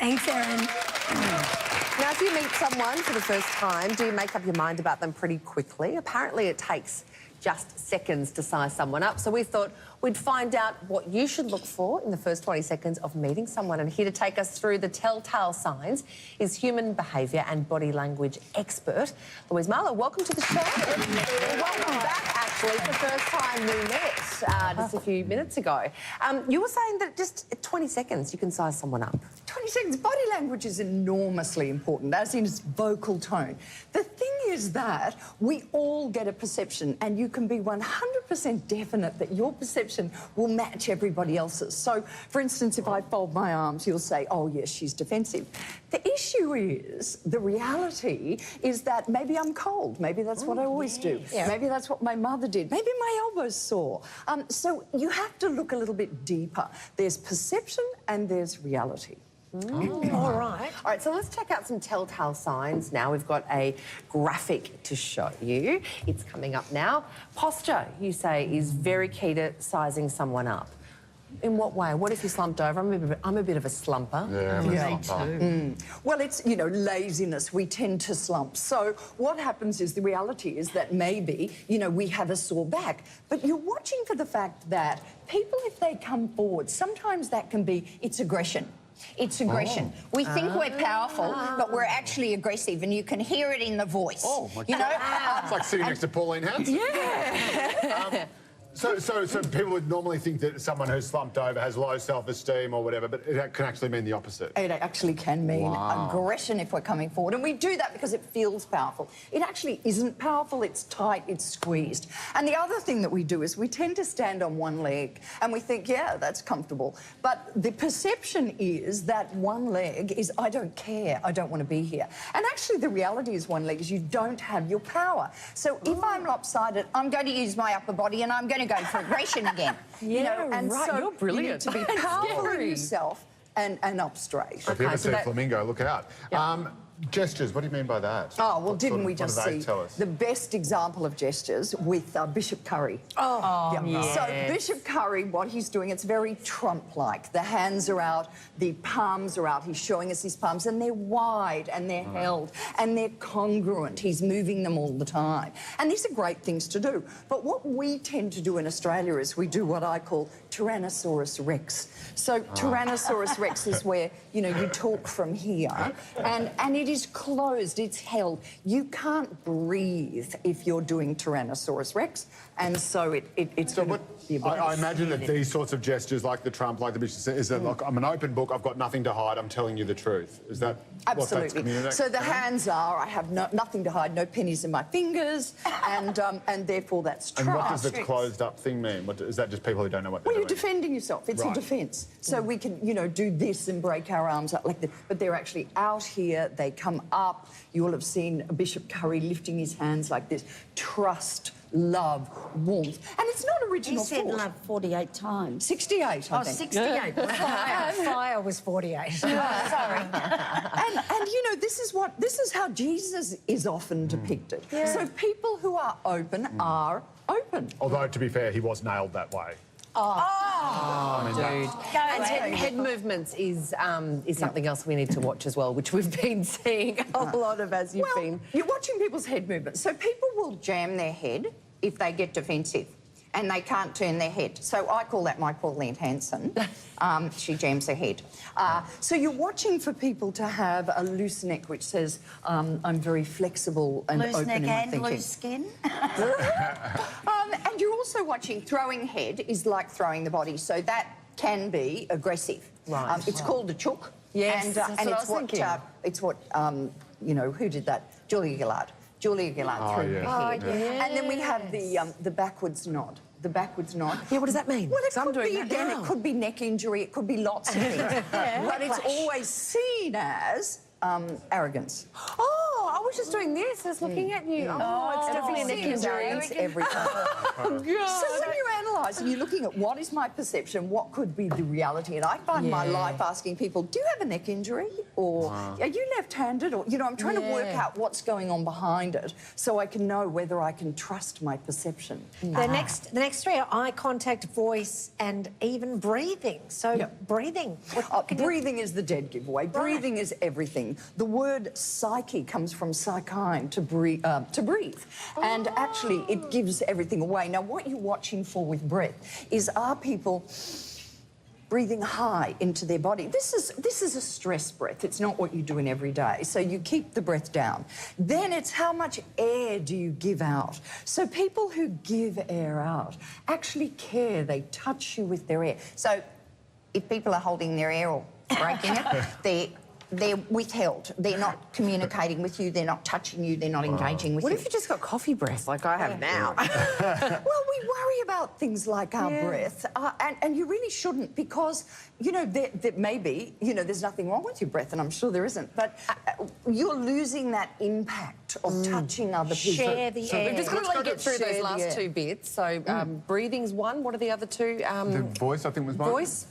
Thanks, Erin. Now, if you meet someone for the first time, do you make up your mind about them pretty quickly? Apparently, it takes just seconds to size someone up. So we thought we'd find out what you should look for in the first 20 seconds of meeting someone. And here to take us through the telltale signs is human behaviour and body language expert, Louise Mahler. Welcome to the show. Welcome back, actually. It's the first time we met just a few minutes ago. You were saying that just 20 seconds you can size someone up. 20 seconds. Body language is enormously important, as in its vocal tone. The thing is that we all get a perception, and you can be 100% definite that your perception will match everybody else's. So, for instance, if I fold my arms, you'll say, oh, yes, she's defensive. The issue is, the reality is that maybe I'm cold. Maybe that's what I always do. Yeah. Maybe that's what my mother did. Maybe my elbow's sore. So you have to look a little bit deeper. There's perception and there's reality. All right, so let's check out some telltale signs now. We've got a graphic to show you. It's coming up now. Posture, you say, is very key to sizing someone up. In what way? What if you slumped over? I'm a bit of a slumper. Yeah, I'm a slumper. Well, it's, you know, laziness. We tend to slump. So what happens is, the reality is that maybe, you know, we have a sore back. But you're watching for the fact that people, if they come forward, sometimes that can be, it's aggression. It's aggression. We think we're powerful, but we're actually aggressive, and you can hear it in the voice. Oh, my God. You know? It's like sitting next to Pauline Hanson. Yeah. So people would normally think that someone who's slumped over has low self-esteem or whatever, but it can actually mean the opposite. It actually can mean aggression if we're coming forward. And we do that because it feels powerful. It actually isn't powerful, it's tight, it's squeezed. And the other thing that we do is we tend to stand on one leg and we think, yeah, that's comfortable. But the perception is that one leg is, I don't care, I don't want to be here. And actually the reality is one leg is you don't have your power. So if I'm lopsided, I'm going to use my upper body and I'm going to go for aggression again. You know, and right, so you're brilliant. You need to be powerful in yourself and up straight. So if you ever see a flamingo, look out. Yep. Gestures, what do you mean by that? Oh, well, didn't we just see tell us? the best example of gestures with Bishop Curry? Yes. So Bishop Curry, what he's doing, it's very Trump-like. The hands are out, the palms are out. He's showing us his palms, and they're wide, and they're held, and they're congruent. He's moving them all the time. And these are great things to do. But what we tend to do in Australia is we do what I call Tyrannosaurus Rex. So Tyrannosaurus Rex is where, you know, you talk from here, and it is closed, it's held. You can't breathe if you're doing Tyrannosaurus Rex, and so it's So I imagine that these sorts of gestures, like the Trump, like the Bishop, is that like, I'm an open book, I've got nothing to hide, I'm telling you the truth. Is that what that's absolutely? So the hands are, I have nothing to hide, no pennies in my fingers, and therefore that's trust. And what does the closed up thing mean? Is that just people who don't know what they're Well, doing? you're defending yourself. It's a defence. So we can, you know, do this and break our arms up like this, but they're actually out here. They come up. You will have seen Bishop Curry lifting his hands like this. Trust, love, warmth. And it's not original He said thought. love 48 times. 68, I think. 68. Fire was 48. Sorry. and you know, this is how Jesus is often depicted. So people who are open are open. Although, to be fair, he was nailed that way. Dude. And head movements is something else we need to watch as well, which we've been seeing a lot of as you've been. You're watching people's head movements. So people will jam their head if they get defensive and they can't turn their head. So I call that my Pauline Hanson. She jams her head. So you're watching for people to have a loose neck, which says, I'm very flexible and Loose open neck in my and thinking. loose skin. And you're also watching throwing head is like throwing the body, so that can be aggressive. Right. It's called a chook. Yes, and, that's and what I it's was thinking. it's what you know, who did that? Julia Gillard. Julia Gillard threw her head. And then we have the backwards nod. The backwards nod. Yeah, what does that mean? Well, it I'm could doing be, that again, now. it could be neck injury, it could be lots of things. But it's always seen as arrogance. Oh, I was just doing this, I was looking at you. Oh, it's definitely a neck injury. Every time. Oh, God. So when you analyse and you're looking at what is my perception, what could be the reality. And I find my life asking people, do you have a neck injury? Or are you left-handed? Or, you know, I'm trying to work out what's going on behind it so I can know whether I can trust my perception. The next three are eye contact, voice, and even breathing. So breathing. Breathing is the dead giveaway. Breathing is everything. The word psyche comes from psychein, to breathe. And actually, it gives everything away. Now, what you're watching for with breath is, are people breathing high into their body? This is a stress breath. It's not what you do in every day. So you keep the breath down. Then it's how much air do you give out? So people who give air out actually care. They touch you with their air. So if people are holding their air or breaking it, they're withheld. They're not communicating with you. They're not touching you. They're not engaging with you. What if you just got coffee breath like I have now? Well, we worry about things like our breath, and you really shouldn't, because, you know, there may be, you know, there's nothing wrong with your breath, and I'm sure there isn't, but you're losing that impact of touching other people. Share the air. We've just got to get through those Share the last air. two bits. So breathing's one. What are the other two? The voice, I think, was one. Voice?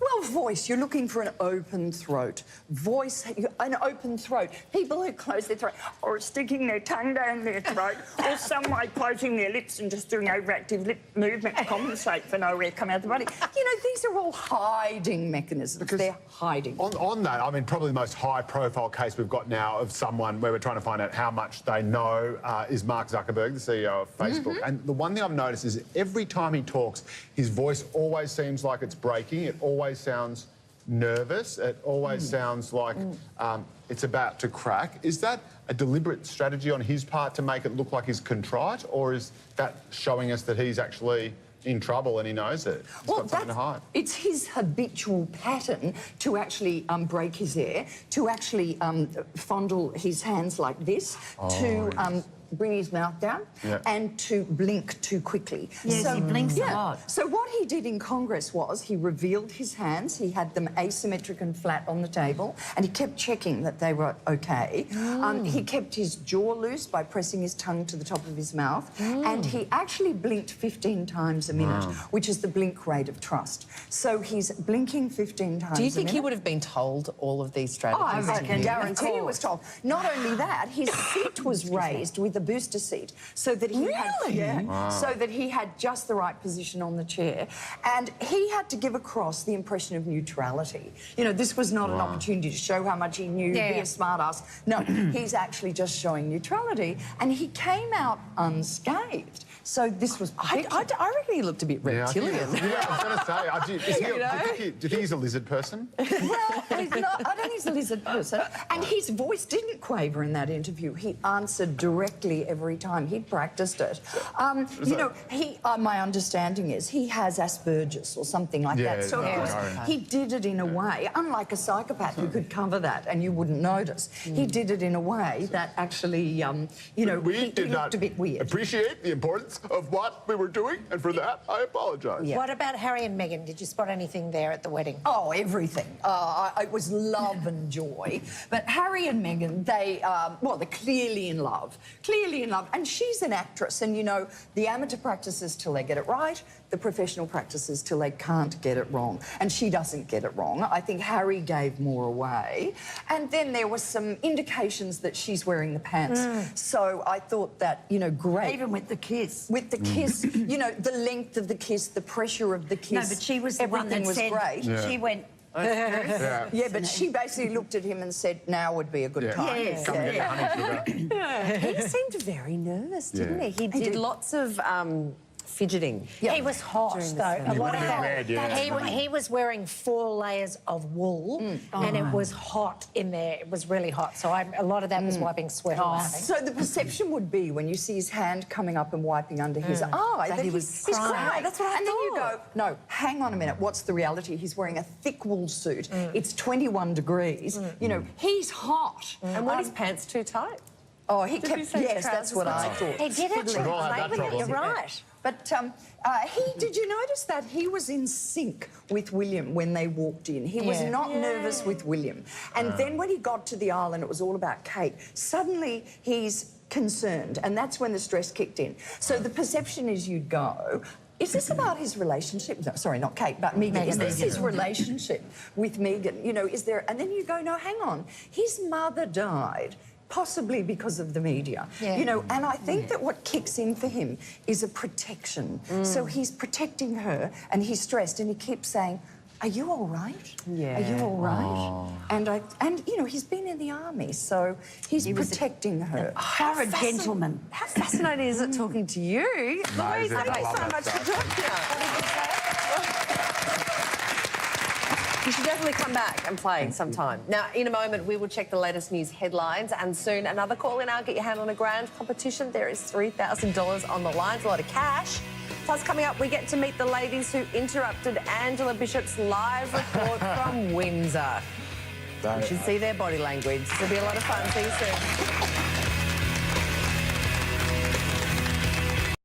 Well, voice, you're looking for an open throat. Voice, an open throat. People who close their throat, or sticking their tongue down their throat, or some way closing their lips and just doing overactive lip movement to compensate for no air coming out of the body. You know, these are all hiding mechanisms. Because they're hiding. On that, I mean, probably the most high-profile case we've got now of someone where we're trying to find out how much they know is Mark Zuckerberg, the CEO of Facebook. And the one thing I've noticed is every time he talks, his voice always seems like it's breaking. It always sounds nervous. It always sounds like it's about to crack. Is that a deliberate strategy on his part to make it look like he's contrite, or is that showing us that he's actually in trouble and he knows it? He's got something to hide. It's his habitual pattern to actually break his air, to actually fondle his hands like this, to bring his mouth down, and to blink too quickly. Yes, he blinks a lot. So what he did in Congress was he revealed his hands, he had them asymmetric and flat on the table, and he kept checking that they were okay. He kept his jaw loose by pressing his tongue to the top of his mouth, and he actually blinked 15 times a minute, which is the blink rate of trust. So he's blinking 15 times a minute. Do you think he would have been told all of these strategies? I can guarantee he was told. Not only that, his seat was raised with a booster seat so that he so that he had just the right position on the chair, and he had to give across the impression of neutrality. You know, this was not an opportunity to show how much he knew, be a smart ass. No, he's actually just showing neutrality, and he came out unscathed. So this was I reckon he looked a bit reptilian. I was going to say, do you think he's a lizard person? Well, he's not, I don't think he's a lizard person. And his voice didn't quaver in that interview. He answered directly every time. He'd practiced it. You know, my understanding is he has Asperger's or something like that. So, of course, he did it in a way, unlike a psychopath who could cover that and you wouldn't notice. He did it in a way that actually, you know, he looked a bit weird. Appreciate the importance of what we were doing, and for that, I apologise. What about Harry and Meghan? Did you spot anything there at the wedding? Oh, everything. It was love and joy. But Harry and Meghan, well, they're clearly in love. Clearly in love. And she's an actress. And, you know, the amateur practices till they get it right, the professional practices till they can't get it wrong. And she doesn't get it wrong. I think Harry gave more away. And then there were some indications that she's wearing the pants. So I thought that, you know, great. Even with the kiss. With the kiss, you know, the length of the kiss, the pressure of the kiss. No, but she was the one that was said, great. she went... Yeah, but she basically looked at him and said, now would be a good time. Yes. Come and get your honey sugar. He seemed very nervous, didn't he? He did lots of fidgeting. He was hot, though. A lot of red, he was wearing 4 layers of wool, and it was hot in there. It was really hot. So a lot of that was wiping sweat away. So the perception would be, when you see his hand coming up and wiping under his eye, that he's crying. That's what I And then you thought. go, no, hang on a minute, what's the reality? He's wearing a thick wool suit. It's 21 degrees. You know, he's hot. And were his pants too tight? Oh, he kept... say Yes, that's what I thought. He did it. We've all had that trouble. You're right. But did you notice that he was in sync with William when they walked in? He was not nervous with William. And then when he got to the aisle and it was all about Kate, suddenly he's concerned, and that's when the stress kicked in. So the perception is you'd go, is this about his relationship? No, sorry, not Kate, but Megan. Is this his relationship with Megan? You know, is there... And then you go, no, hang on. His mother died, possibly because of the media. Yeah. You know, and I think that what kicks in for him is a protection. So he's protecting her and he's stressed and he keeps saying, are you all right? Yeah. Are you all right? And you know, he's been in the army, so he's protecting her. Thorough gentleman. How fascinating is it talking to you? Louise, thank you so much for talking to us. You should definitely come back and play sometime. Now, in a moment, we will check the latest news headlines, and soon another call in. I'll get your hand on a grand competition. There is $3,000 on the line, a lot of cash. Plus, coming up, we get to meet the ladies who interrupted Angela Bishop's live report from Windsor. You should see their body language. It'll be a lot of fun. See you soon.